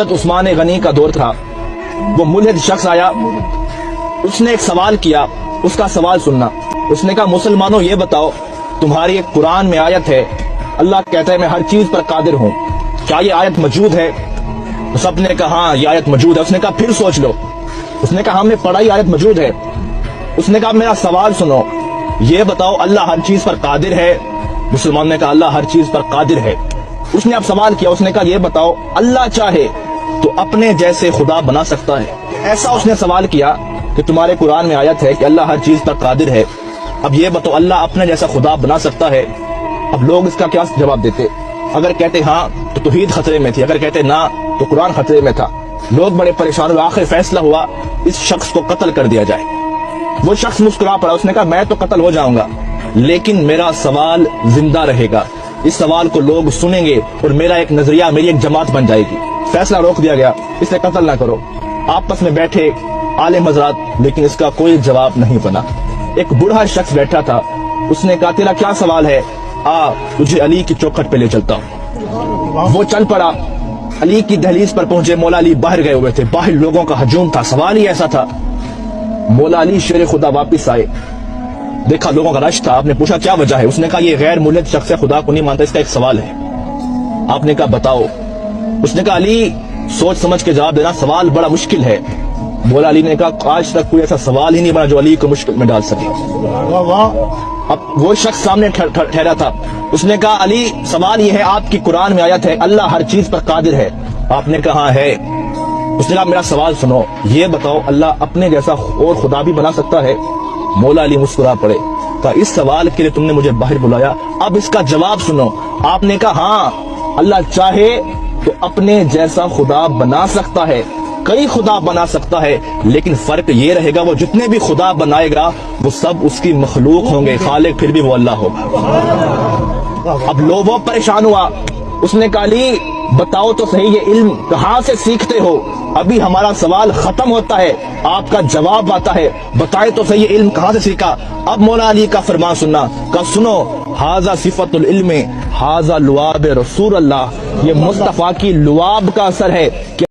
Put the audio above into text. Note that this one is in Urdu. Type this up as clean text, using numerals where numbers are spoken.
عثمان غنی کا دور تھا، وہ ملحد شخص آیا، اس نے ایک سوال کیا، اس کا سوال سننا۔ اس نے کہا مسلمانوں یہ بتاؤ تمہاری ایک قرآن میں آیت ہے اللہ کہتا ہے میں ہر چیز پر قادر ہوں، کیا یہ آیت موجود ہے؟ تو سب نے کہا ہاں یہ آیت موجود ہے۔ اس نے کہا پھر سوچ لو۔ اس نے کہا ہم نے پڑھائی آیت موجود ہے۔ اس نے کہا میرا سوال سنو، یہ بتاؤ اللہ ہر چیز پر قادر ہے؟ مسلمان نے کہا اللہ ہر چیز پر قادر ہے۔ اس نے اب سوال کیا، اس نے کہا یہ بتاؤ اللہ چاہے تو اپنے جیسے خدا بنا سکتا ہے؟ ایسا اس نے سوال کیا کہ تمہارے قرآن میں آیت ہے کہ اللہ ہر چیز پر قادر ہے، اب یہ بتاؤ اللہ اپنے جیسا خدا بنا سکتا ہے؟ اب لوگ اس کا کیا جواب دیتے؟ اگر کہتے ہاں تو توحید خطرے میں تھی، اگر کہتے نہ تو قرآن خطرے میں تھا۔ لوگ بڑے پریشان ہوئے، آخر فیصلہ ہوا اس شخص کو قتل کر دیا جائے۔ وہ شخص مسکرا پڑا، اس نے کہا میں تو قتل ہو جاؤں گا لیکن میرا سوال زندہ رہے گا، اس سوال کو لوگ سنیں گے اور میرا ایک نظریہ، میری ایک جماعت بن جائے گی۔ فیصلہ روک دیا گیا، اسے قتل نہ کرو۔ آپس میں بیٹھے عالم حضرات، لیکن اس کا کوئی جواب نہیں بنا۔ ایک بوڑھا شخص بیٹھا تھا، اس نے کہا تیرا کیا سوال ہے؟ تجھے علی کی چوکھٹ پہ لے چلتا ہوں۔ وہ چل پڑا، علی کی دہلیز پر پہنچے، مولا علی باہر گئے ہوئے تھے، باہر لوگوں کا ہجوم تھا، سوال ہی ایسا تھا۔ مولا علی شیر خدا واپس آئے، دیکھا لوگوں کا رش تھا، آپ نے پوچھا کیا وجہ ہے؟ اس نے کہا یہ غیر ملحد شخص ہے، خدا کو نہیں مانتا، اس کا ایک سوال ہے۔ آپ نے کہا بتاؤ۔ اس نے کہا علی سوچ سمجھ کے جواب دینا، سوال بڑا مشکل ہے۔ مولا علی نے کہا آج تک کوئی ایسا سوال ہی نہیں بنا جو علی کو مشکل میں ڈال سکے۔ اب وہ شخص سامنے ٹھہرا تھا، اس نے کہا علی سوال یہ ہے آپ کی قرآن میں آیت ہے اللہ ہر چیز پر قادر ہے؟ آپ نے کہا ہاں ہے۔ اس نے کہا میرا سوال سنو، یہ بتاؤ اللہ اپنے جیسا اور خدا بھی بنا سکتا ہے؟ مولا علی مسکرا پڑے، کہا اس سوال کے لیے تم نے مجھے باہر بلایا، اب اس کا جواب سنو۔ آپ نے کہا ہاں اللہ چاہے تو اپنے جیسا خدا بنا سکتا ہے، کئی خدا بنا سکتا ہے، لیکن فرق یہ رہے گا وہ جتنے بھی خدا بنائے گا وہ سب اس کی مخلوق ہوں گے، خالق پھر بھی وہ اللہ ہوگا۔ اب لوگوں پریشان ہوا، اس نے کہا علی بتاؤ تو صحیح یہ علم کہاں سے سیکھتے ہو؟ ابھی ہمارا سوال ختم ہوتا ہے، آپ کا جواب آتا ہے، بتائے تو صحیح یہ علم کہاں سے سیکھا؟ اب مولا علی کا فرمان سننا، کہ سنو ھذا صفت العلم ھذا لعاب رسول اللہ، یہ مصطفیٰ کی لعاب کا اثر ہے کہ